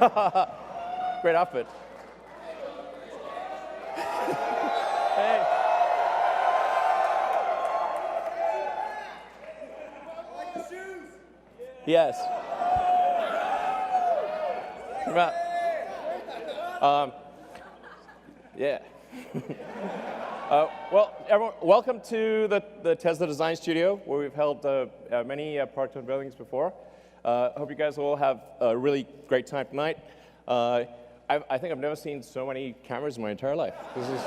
Great outfit. Hey. I like the shoes. Yes. Yeah. Well, everyone, welcome to the Tesla Design Studio, where we've held many product unveilings before. I hope you guys all have a really great time tonight. I think I've never seen so many cameras in my entire life. This is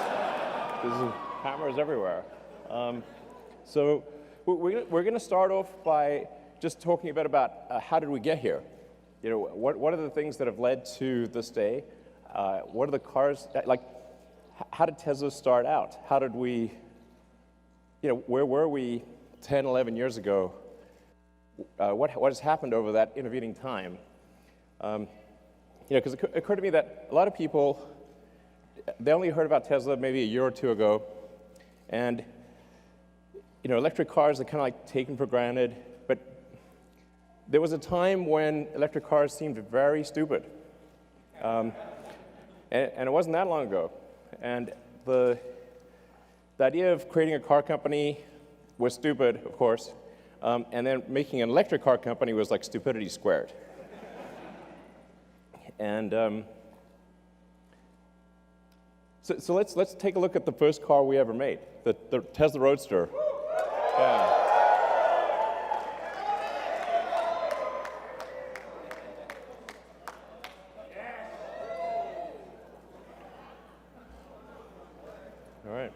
cameras everywhere. So we're going to start off by just talking a bit about how did we get here. You know, what are the things that have led to this day? What are the cars like? How did Tesla start out? How did we, you know, where were we 10, 11 years ago? What has happened over that intervening time? You know, because it occurred to me that a lot of people, they only heard about Tesla maybe a year or two ago, and you know, electric cars are kind of like taken for granted, but there was a time when electric cars seemed very stupid, and it wasn't that long ago. And the idea of creating a car company was stupid, of course, and then making an electric car company was like stupidity squared. And so let's take a look at the first car we ever made, the Tesla Roadster. Yeah. All right.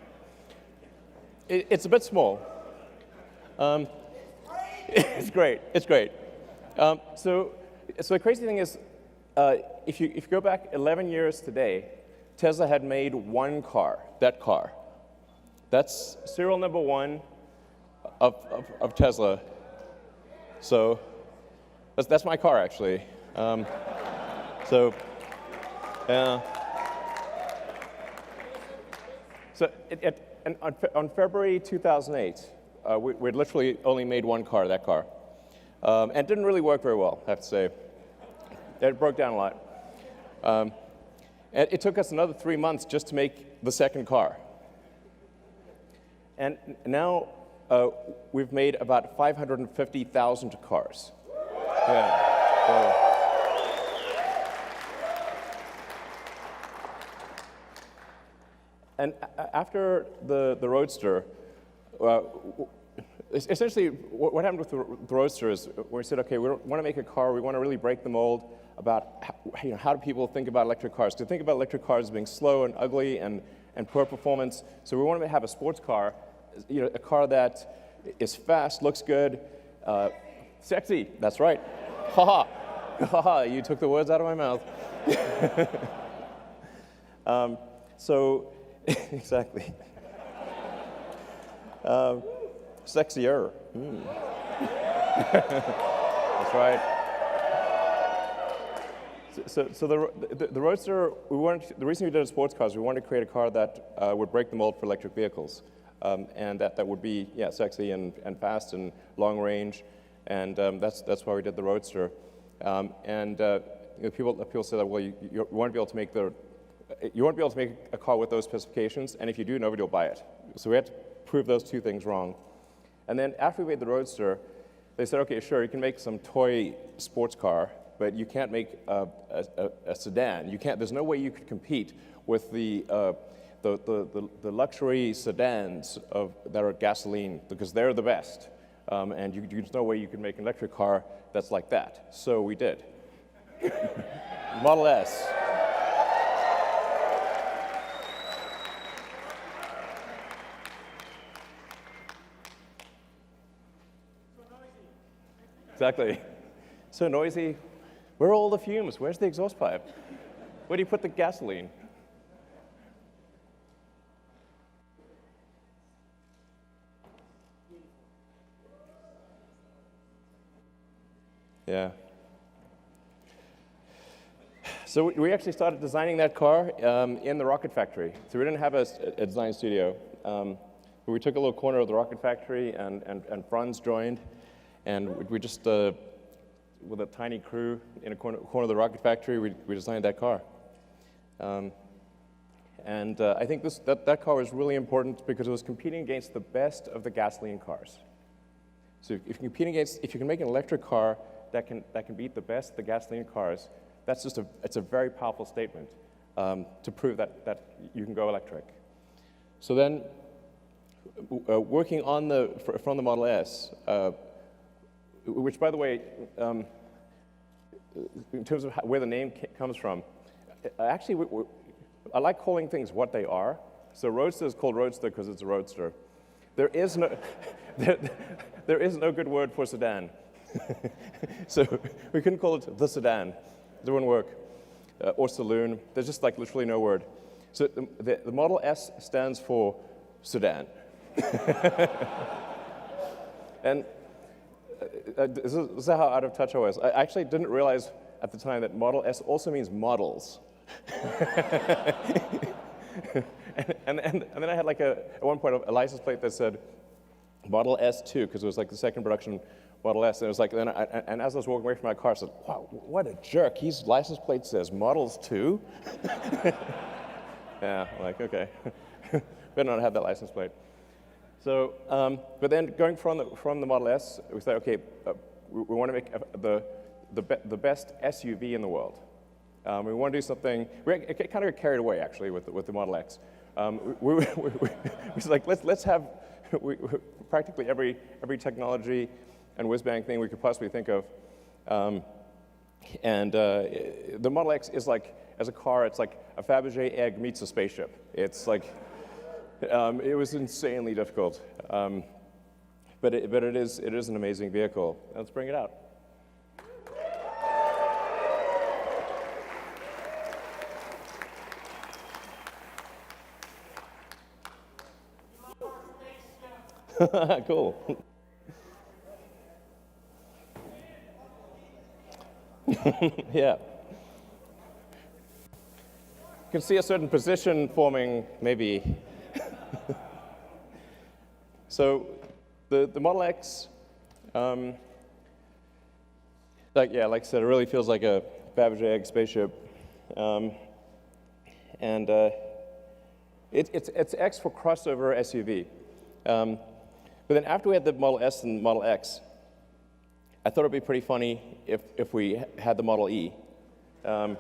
It's a bit small. It's great. It's great. So the crazy thing is, if you go back 11 years today, Tesla had made one car, that car. That's serial number one of Tesla. So that's my car, actually. So on February 2008, we'd literally only made one car, that car. And it didn't really work very well, I have to say. It broke down a lot. And it took us another 3 months just to make the second car. And now we've made about 550,000 cars. Yeah. And after the Roadster, essentially what happened with the Roadster is we said, okay, we want to make a car, we want to really break the mold about how do people think about electric cars. To think about electric cars as being slow and ugly and poor performance. So we want to have a sports car, you know, a car that is fast, looks good, sexy. That's right. Ha ha. Ha ha. You took the words out of my mouth. Exactly. Sexier. That's right. So the Roadster, the reason we did sports cars, we wanted to create a car that would break the mold for electric vehicles, and that would be sexy and fast and long range, and that's why we did the Roadster. You know, people say that, well, you want to be able to make a car with those specifications, and if you do, nobody will buy it. So we had to prove those two things wrong. And then after we made the Roadster, they said, okay, sure, you can make some toy sports car, but you can't make a sedan. There's no way you could compete with the luxury sedans that are gasoline, because they're the best. And there's no way you could make an electric car that's like that. So we did. Model S. Exactly. So noisy. Where are all the fumes? Where's the exhaust pipe? Where do you put the gasoline? Yeah. So we actually started designing that car in the Rocket Factory. So we didn't have a design studio. We took a little corner of the Rocket Factory, and Franz joined, and we just with a tiny crew in a corner of the rocket factory, we designed that car. I think that car was really important because it was competing against the best of the gasoline cars. So if you can make an electric car that can beat the best of the gasoline cars, it's a very powerful statement to prove that you can go electric. So then, working from the Model S, which by the way, in terms of where the name comes from, actually I like calling things what they are. So Roadster is called Roadster because it's a roadster. There is no there is no good word for sedan. So we couldn't call it the sedan. It wouldn't work. Or saloon. There's just like literally no word. So the Model S stands for sedan. And this is how out of touch I was. I actually didn't realize at the time that Model S also means models. and then I had like at one point a license plate that said Model S2 because it was like the second production Model S, and it was like, and as I was walking away from my car, I said, "Wow, what a jerk! His license plate says Models 2." Yeah, I'm like okay, better not have that license plate. So, but then going from the Model S, we said, okay, we want to make the best SUV in the world. We want to do something. We kind of got carried away actually with the Model X. We was like, let's have practically every technology and whiz-bang thing we could possibly think of. The Model X is like, as a car, it's like a Fabergé egg meets a spaceship. It's like, it was insanely difficult. But it is an amazing vehicle. Let's bring it out. Cool. Yeah. You can see a certain position forming, maybe. So, the Model X, like I said, it really feels like a Fabergé egg spaceship, it's X for crossover SUV. But then after we had the Model S and Model X, I thought it'd be pretty funny if we had the Model E. But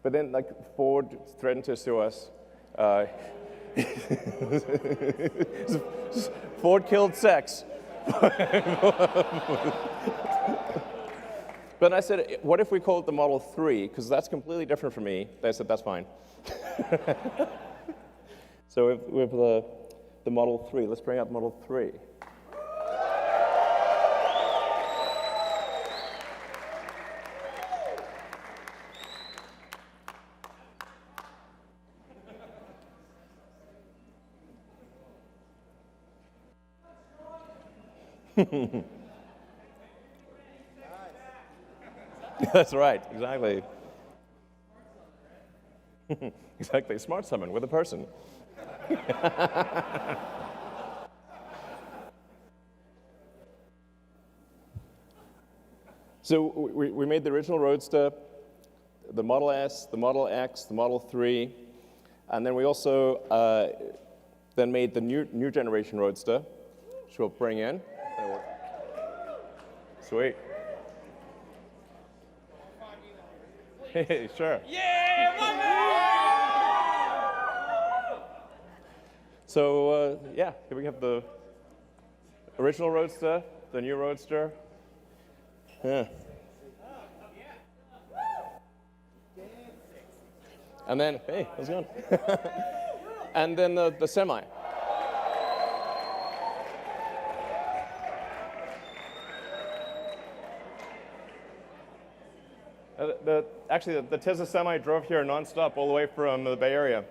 then like Ford threatened to sue us. Ford killed sex. But I said, what if we call it the Model 3? Because that's completely different from me. They said, that's fine. So we have the Model 3. Let's bring out the Model 3. That's right, exactly. Exactly, Smart Summon with a person. So we made the original Roadster, the Model S, the Model X, the Model 3, and then we also then made the new generation Roadster, which we'll bring in. Sweet. Hey, sure. Yeah, my man! So, yeah, here we have the original Roadster, the new Roadster. Yeah. And then, hey, how's it going? And then the Semi. Actually, the Tesla Semi drove here nonstop all the way from the Bay Area.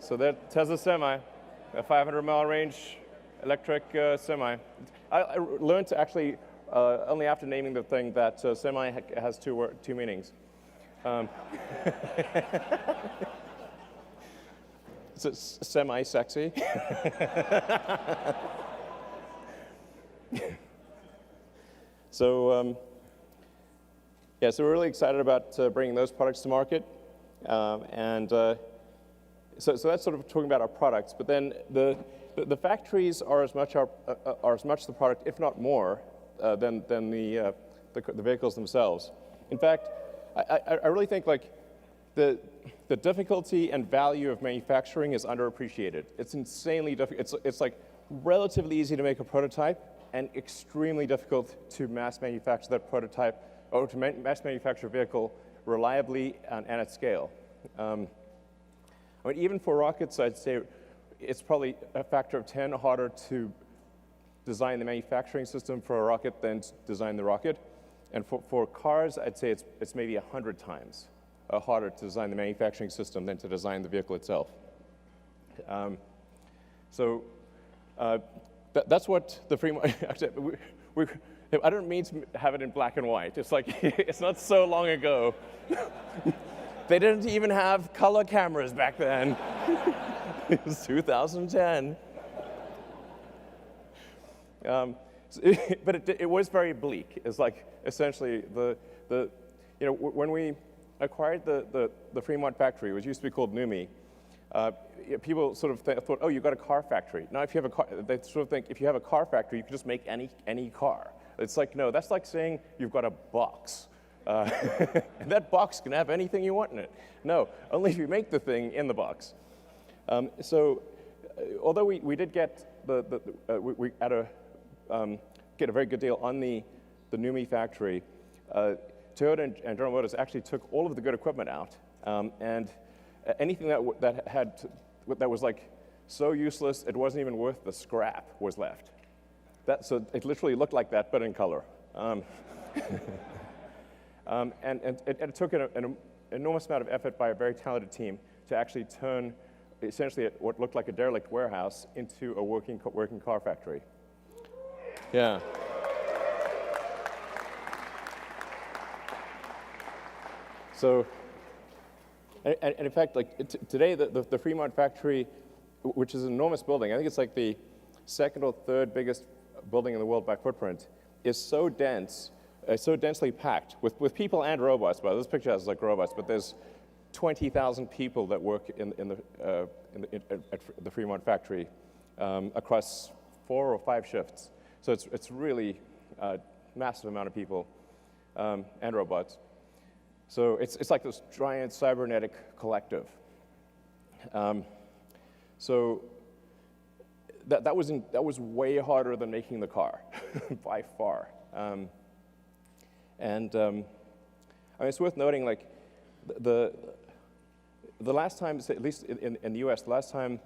So the Tesla Semi, a 500-mile range electric semi. I learned to actually, only after naming the thing, that semi has two meanings. It's semi-sexy. So, yeah, so we're really excited about bringing those products to market. So that's sort of talking about our products. But then the factories are as much the product, if not more, than the vehicles themselves. In fact, I really think like the difficulty and value of manufacturing is underappreciated. It's insanely difficult. It's like relatively easy to make a prototype and extremely difficult to mass manufacture that prototype or to mass manufacture a vehicle reliably and at scale. I mean, even for rockets, I'd say it's probably a factor of 10 harder to design the manufacturing system for a rocket than to design the rocket. And for cars, I'd say it's maybe 100 times harder to design the manufacturing system than to design the vehicle itself. That's what the Fremont, I don't mean to have it in black and white. It's like, it's not so long ago. They didn't even have color cameras back then. It was 2010. But it was very bleak. It's like essentially when we acquired the Fremont factory, which used to be called NUMMI, people sort of thought, oh, you've got a car factory. Now, if you have a car, they sort of think if you have a car factory, you can just make any car. It's like, no, that's like saying you've got a box. And that box can have anything you want in it. No, only if you make the thing in the box. Although we did get get a very good deal on the NUMMI factory, Toyota and General Motors actually took all of the good equipment out, and anything that was like so useless it wasn't even worth the scrap was left. So it literally looked like that, but in color. And it took an enormous amount of effort by a very talented team to actually turn essentially what looked like a derelict warehouse into a working car factory. Yeah. So, and in fact, like today, the Fremont factory, which is an enormous building, I think it's like the second or third biggest building in the world by footprint, is so dense, so densely packed with people and robots. Well, this picture has like robots, but there's 20,000 people that work at the Fremont factory across 4 or 5 shifts. So it's really a massive amount of people and robots. So it's like this giant cybernetic collective. So that was way harder than making the car, by far. I mean, it's worth noting, like the last time, at least in the U.S., the last time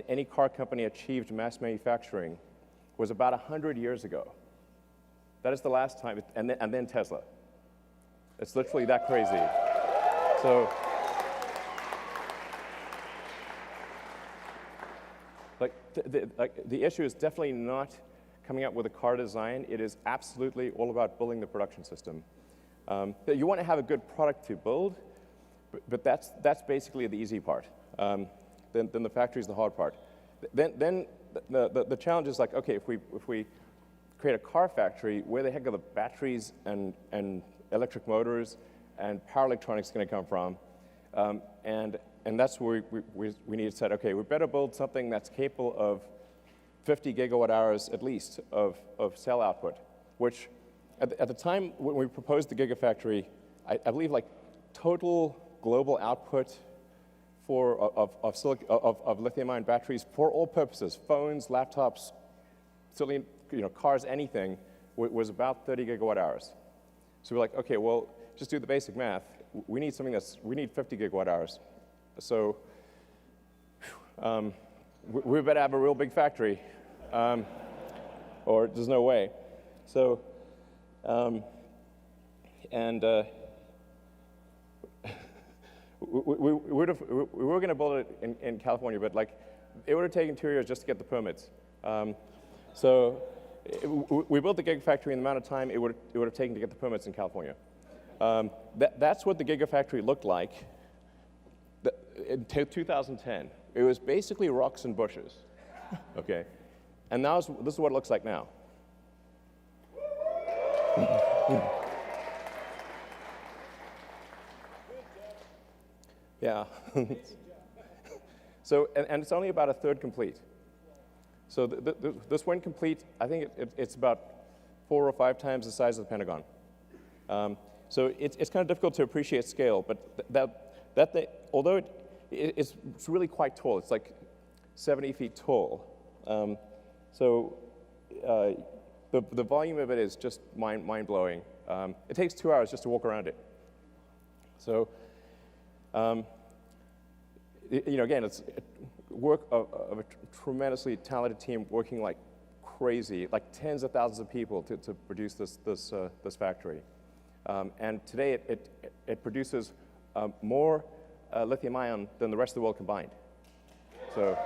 any car company achieved mass manufacturing was about 100 years ago. That is the last time, and then Tesla. It's literally that crazy. So, the issue is definitely not coming up with a car design. It is absolutely all about building the production system. You want to have a good product to build, but that's basically the easy part. Then the factory is the hard part. Then the challenge is like, okay, if we create a car factory, where the heck are the batteries and electric motors and power electronics going to come from? And that's where we need to say, okay, we better build something that's capable of 50 gigawatt hours at least of cell output, which at the time when we proposed the Gigafactory, I believe like total global output of lithium-ion batteries for all purposes, phones, laptops, certainly cars, anything, was about 30 gigawatt hours. So we're like, okay, well, just do the basic math. We need 50 gigawatt hours. So we better have a real big factory, or there's no way. So, we were going to build it in California, but like it would have taken 2 years just to get the permits. So we built the Gigafactory in the amount of time it would have taken to get the permits in California. That's what the Gigafactory looked like in 2010. It was basically rocks and bushes, okay? And now this is what it looks like now. Yeah. So, and it's only about a third complete. So this when complete, I think it's about 4 or 5 times the size of the Pentagon. So it's kind of difficult to appreciate scale, but although it's really quite tall, it's like 70 feet tall. So the volume of it is just mind-blowing. It takes 2 hours just to walk around it. So, again, it's work of a tremendously talented team working like crazy, like tens of thousands of people to produce this factory. And today it produces more lithium-ion than the rest of the world combined. So.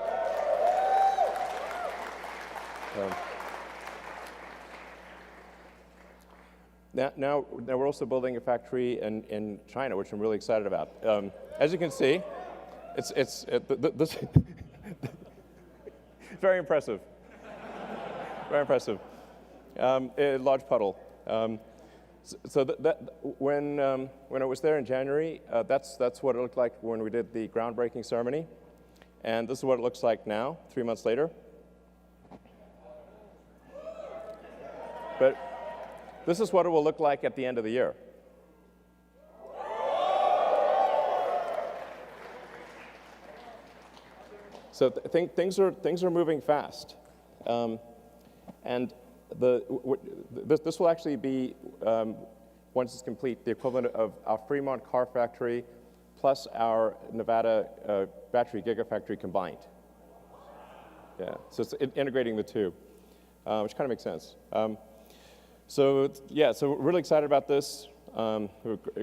Now we're also building a factory in China, which I'm really excited about. As you can see, this very impressive. Very impressive. A large puddle. So when I was there in January, that's what it looked like when we did the groundbreaking ceremony, and this is what it looks like now, 3 months later. But this is what it will look like at the end of the year. So things are moving fast, and this will actually be, once it's complete, the equivalent of our Fremont car factory plus our Nevada battery gigafactory combined. Yeah, so it's integrating the two, which kind of makes sense. So we're really excited about this. A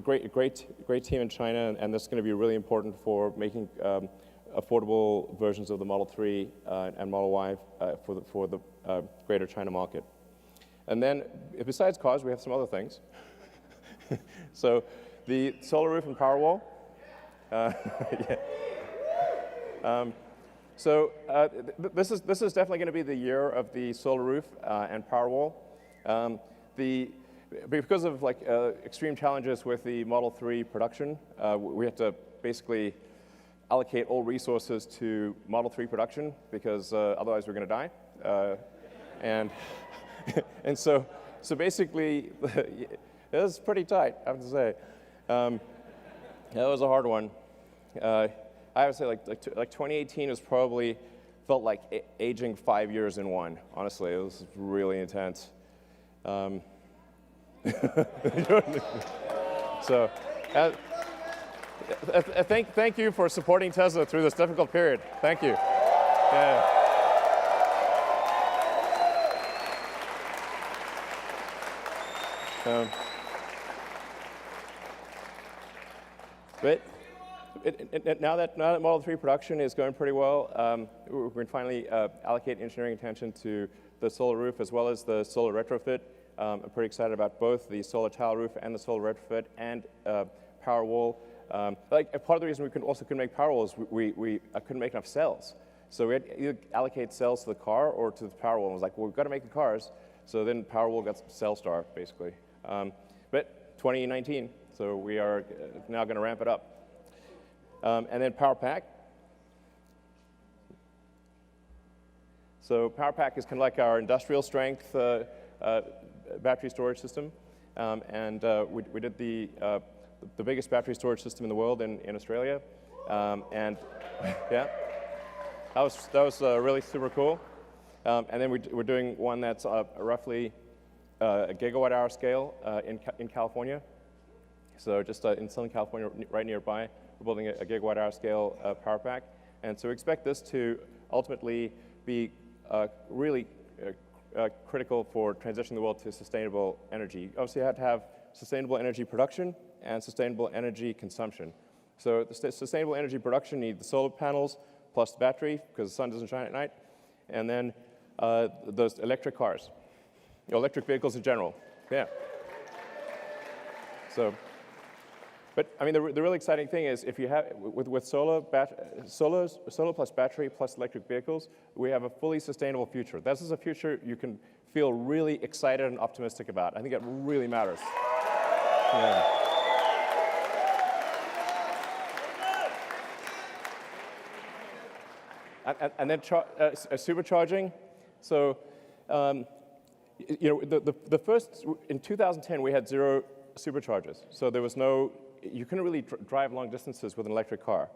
great team in China, and this is going to be really important for making affordable versions of the Model 3 and Model Y for the greater China market. And then, besides cars, we have some other things. So the Solar Roof and Powerwall. This is definitely going to be the year of the Solar Roof and Powerwall. Because of extreme challenges with the Model 3 production, we have to basically allocate all resources to Model 3 production because otherwise we're going to die. And so basically, it was pretty tight, I have to say. That was a hard one. I would say like 2018 was probably felt like aging 5 years in one. Honestly, it was really intense. So, thank you for supporting Tesla through this difficult period. Thank you. Yeah. But now that Model 3 production is going pretty well, we're going to finally allocate engineering attention to the solar roof as well as the solar retrofit. I'm pretty excited about both the solar tile roof and the solar retrofit and Powerwall. Part of the reason we couldn't make Powerwall is we couldn't make enough cells. So we had to either allocate cells to the car or to the Powerwall. And I was like, well, we've got to make the cars. So then Powerwall got cell starved, basically. But 2019, so we are now going to ramp it up. And then PowerPack. So PowerPack is kind of like our industrial strength battery storage system. We did the biggest battery storage system in the world in Australia. And yeah, that was really super cool. And then we're doing one that's roughly a gigawatt hour scale in California. So just in Southern California, right nearby, we're building a gigawatt hour scale power pack. And so we expect this to ultimately be really critical for transitioning the world to sustainable energy. Obviously, you have to have sustainable energy production and sustainable energy consumption. So the sustainable energy production needs the solar panels plus the battery, because the sun doesn't shine at night, and then those electric cars, electric vehicles in general. Yeah. So But I mean, the really exciting thing is if you have, with solar plus battery plus electric vehicles, we have a fully sustainable future. This is a future you can feel really excited and optimistic about. I think it really matters. Yeah. And then supercharging. So, the first, in 2010, we had 0 superchargers. So there was no, you couldn't really drive long distances with an electric car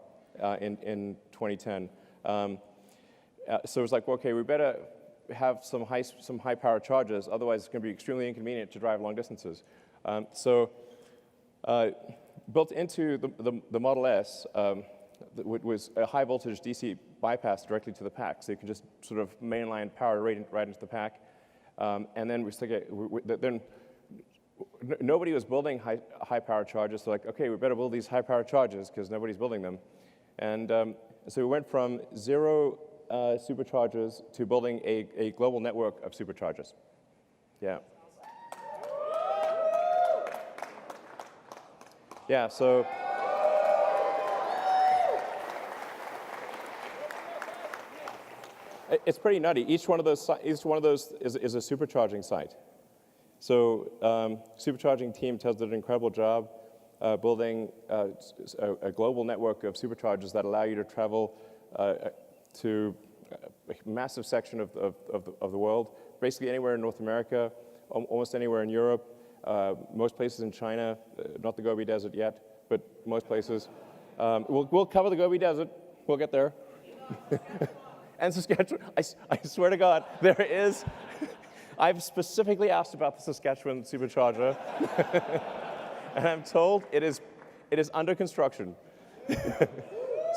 in 2010. So it was like, well, okay, we better have some high power chargers, otherwise it's going to be extremely inconvenient to drive long distances. Built into the Model S was a high voltage DC bypass directly to the pack, so you can just sort of mainline power right into the pack. And then we stick it, then nobody was building high power chargers, so like, okay, we better build these high power chargers because nobody's building them. And so we went from 0 superchargers to building a global network of superchargers. Yeah. Yeah, so it's pretty nutty. Each one of those is a supercharging site. So supercharging team Tesla did an incredible job building a global network of superchargers that allow you to travel to a massive section of the world, basically anywhere in North America, almost anywhere in Europe, most places in China, not the Gobi Desert yet, but most places. We'll cover the Gobi Desert. We'll get there. And Saskatchewan, I swear to God, there is. I've specifically asked about the Saskatchewan supercharger, and I'm told it is under construction.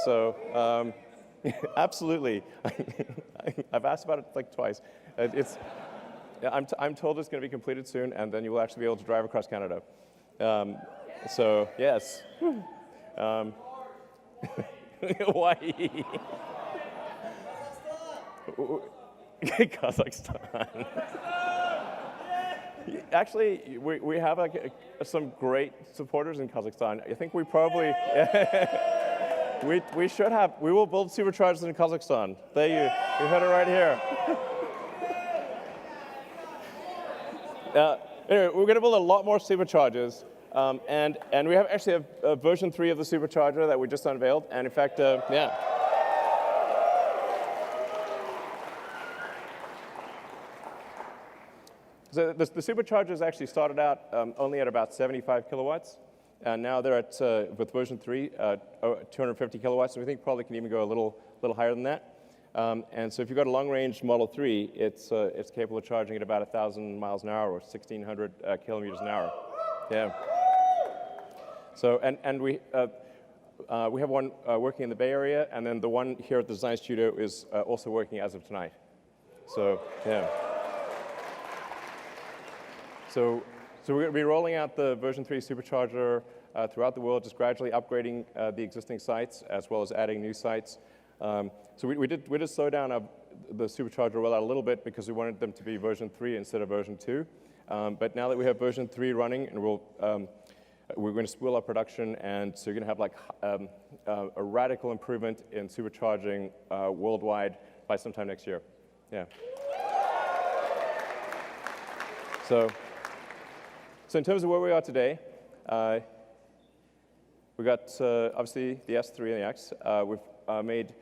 So, absolutely, I've asked about it like twice. I'm told it's going to be completed soon, and then you will actually be able to drive across Canada. So yes, Hawaii. Kazakhstan. Actually, we have some great supporters in Kazakhstan. I think we probably, we should have, we will build superchargers in Kazakhstan. There you heard it right here. Anyway, we're going to build a lot more superchargers. And we actually have version 3 of the supercharger that we just unveiled. And in fact, yeah. So the superchargers actually started out only at about 75 kilowatts, and now they're at, with version 3, 250 kilowatts, and we think probably can even go a little higher than that. And so if you've got a long-range Model 3, it's capable of charging at about 1,000 miles an hour or 1,600 kilometers an hour. Yeah. So, and we have one working in the Bay Area, and then the one here at the design studio is also working as of tonight. So, yeah. So we're going to be rolling out the version 3 supercharger throughout the world, just gradually upgrading the existing sites as well as adding new sites. So we did slow down the supercharger rollout a little bit because we wanted them to be version 3 instead of version 2. But now that we have version 3 running, and we're going to spool up production, and so you're going to have like a radical improvement in supercharging worldwide by sometime next year. Yeah. So in terms of where we are today, we got obviously the S3 and the X. We've made,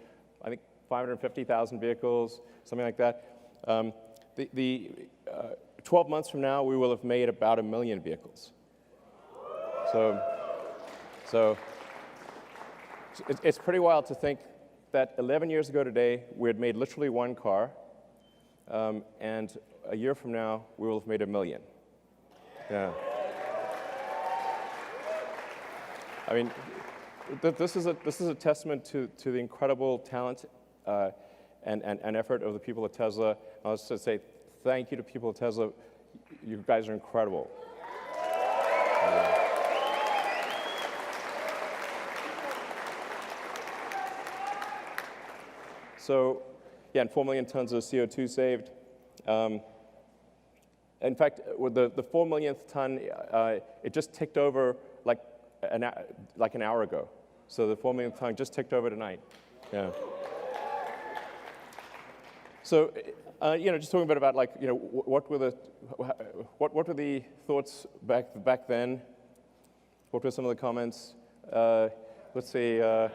I think, 550,000 vehicles, something like that. 12 months from now, we will have made about 1 million vehicles. So it's pretty wild to think that 11 years ago today, we had made literally 1 car, and a year from now, we will have made 1 million. Yeah. I mean, this is a testament to the incredible talent and effort of the people at Tesla. I'll just say thank you to people at Tesla. You guys are incredible. So, yeah, and 4 million tons of CO2 saved. In fact, with the 4 millionth ton, it just ticked over like like an hour ago. So the 4 millionth time just ticked over tonight. Yeah. So, just talking a bit about like, what were the thoughts back then? What were some of the comments? Let's see. The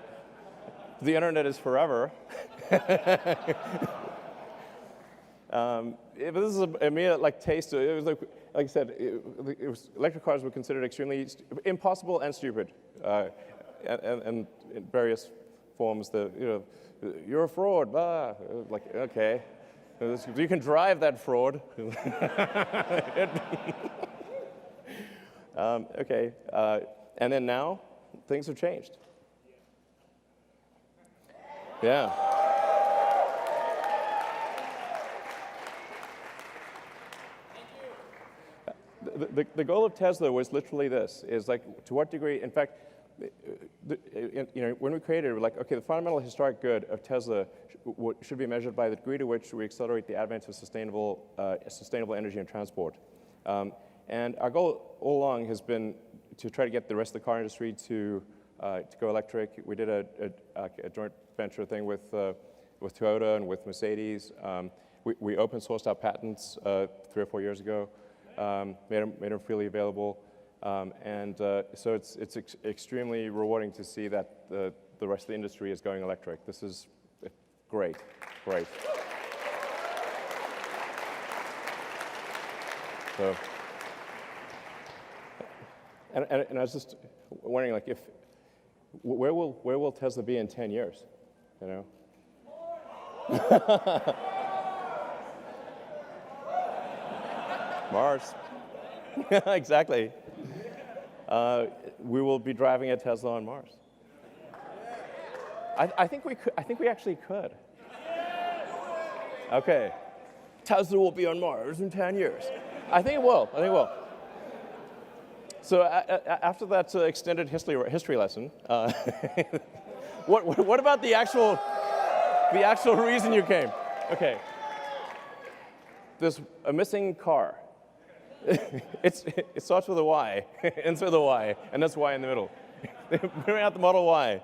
internet is forever. But this is a mere like taste. It was like I said, electric cars were considered extremely impossible and stupid, and in various forms. You're a fraud. Blah. Like okay, you can drive that fraud. Okay, and then now things have changed. Yeah. The goal of Tesla was literally this, is like, to what degree, in fact, when we created it, we're like, okay, the fundamental historic good of Tesla should be measured by the degree to which we accelerate the advent of sustainable energy and transport. And our goal all along has been to try to get the rest of the car industry to go electric. We did a joint venture thing with Toyota and with Mercedes. We open sourced our patents 3 or 4 years ago. Made them freely available, so it's extremely rewarding to see that the rest of the industry is going electric. This is great. So, and I was just wondering, like, where will Tesla be in 10 years? Mars. Exactly. We will be driving a Tesla on Mars. I think we could. I think we actually could. Okay. Tesla will be on Mars in 10 years. I think it will. So after that extended history lesson, what about the actual reason you came? Okay. There's a missing car. It starts with a Y, ends with a Y, and that's Y in the middle. Bring out the Model Y.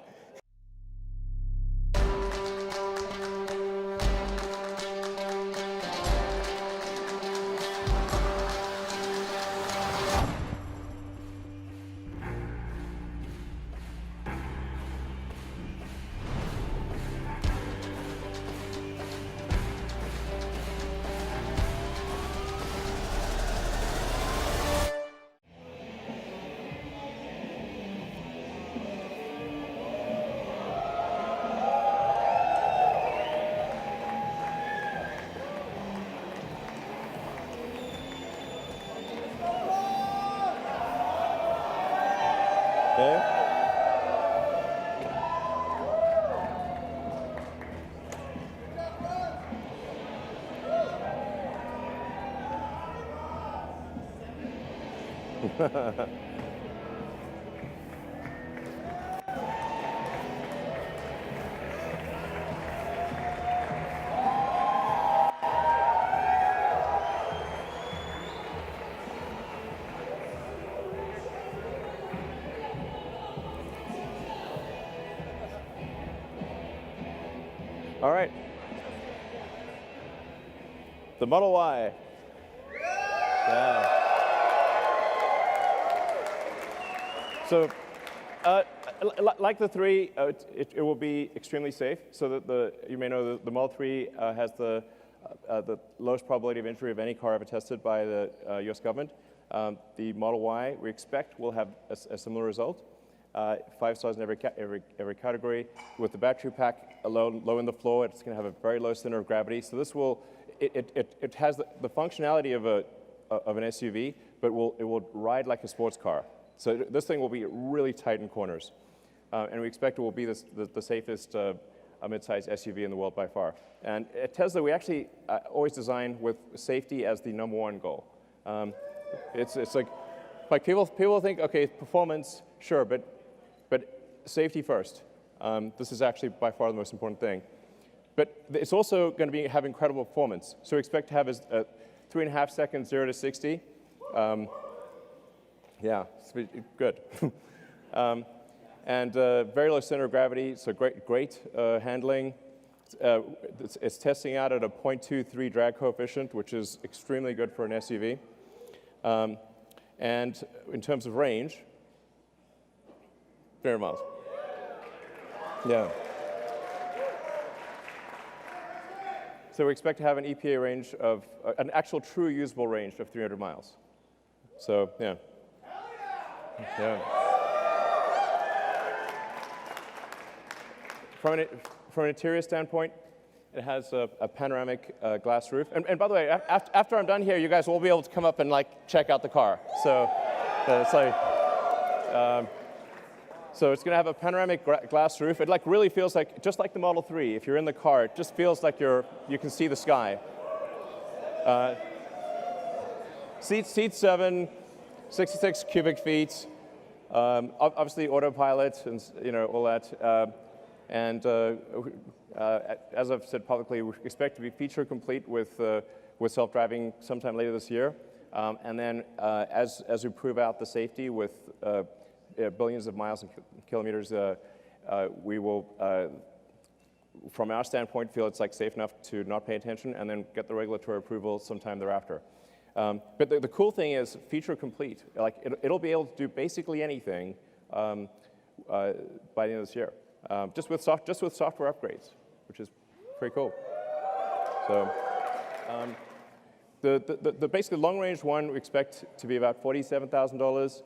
Okay. All right. The Model Y. Yeah. So, like the 3, it will be extremely safe. So that you may know the Model 3 has the lowest probability of injury of any car ever tested by the U.S. government. The Model Y, we expect, will have a similar result. 5 stars in every category. With the battery pack low in the floor, it's going to have a very low center of gravity. So this it has the functionality of an SUV, but it will ride like a sports car. So this thing will be really tight in corners, and we expect it will be the safest mid-size SUV in the world by far. And at Tesla, we actually always design with safety as the #1 goal. It's like people think, okay, performance, sure, but safety first. This is actually by far the most important thing. But it's also going to have incredible performance. So we expect to have 3.5 seconds 0 to 60. Yeah, it's good. And very low center of gravity, so great handling. It's testing out at a 0.23 drag coefficient, which is extremely good for an SUV. And in terms of range, 300 miles. Yeah. So we expect to have an EPA range of, an actual true usable range of 300 miles. So, yeah. Yeah. From an interior standpoint, it has a panoramic glass roof. And by the way, after I'm done here, you guys will be able to come up and like check out the car. So it's like, so it's going to have a panoramic glass roof. It like really feels like, just like the Model 3, if you're in the car, it just feels like you can see the sky. Seat 7, 66 cubic feet. Obviously autopilot and all that. As I've said publicly, we expect to be feature complete with self-driving sometime later this year. And then as we prove out the safety with billions of miles and kilometers, we will, from our standpoint, feel it's like safe enough to not pay attention and then get the regulatory approval sometime thereafter. But the cool thing is feature complete. Like it'll be able to do basically anything by the end of this year, just with software upgrades, which is pretty cool. So the basically long range one we expect to be about $47,000.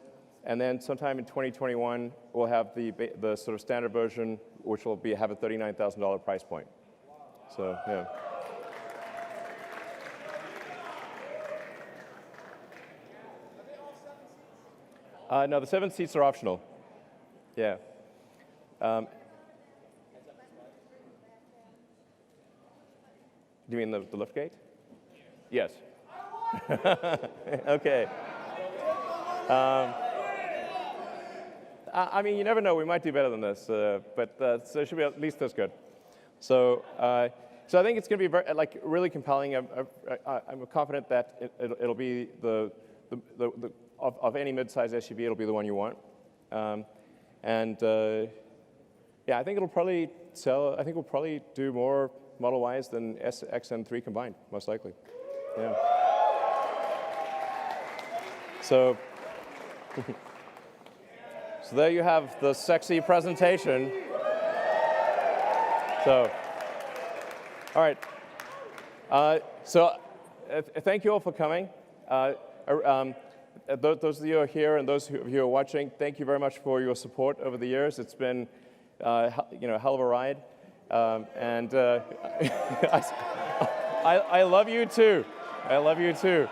And then sometime in 2021, we'll have the sort of standard version, which will have a $39,000 price point. So, yeah. No, the 7 seats are optional. Yeah. Do you mean the liftgate? Yes. Okay. I mean, you never know. We might do better than this, but so it should be at least this good. So, so I think it's going to be very, like really compelling. I'm confident that it'll be of any mid-size SUV, it'll be the one you want. Yeah, I think it'll probably sell. I think we'll probably do more Model Ys than S, X, and 3 combined, most likely. Yeah. So. So there you have the sexy presentation. So, all right. Thank you all for coming. Those of you who are here and those of you who are watching, thank you very much for your support over the years. It's been, a hell of a ride. I love you too. I love you too.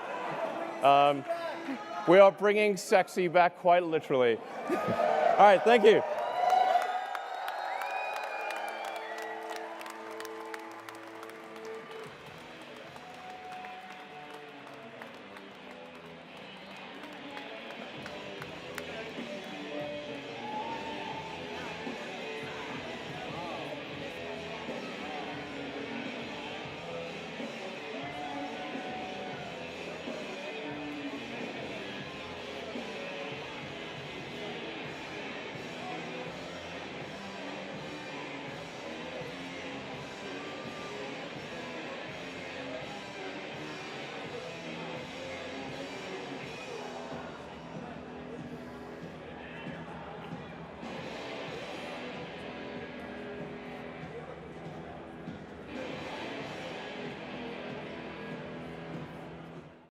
We are bringing sexy back quite literally. All right, thank you.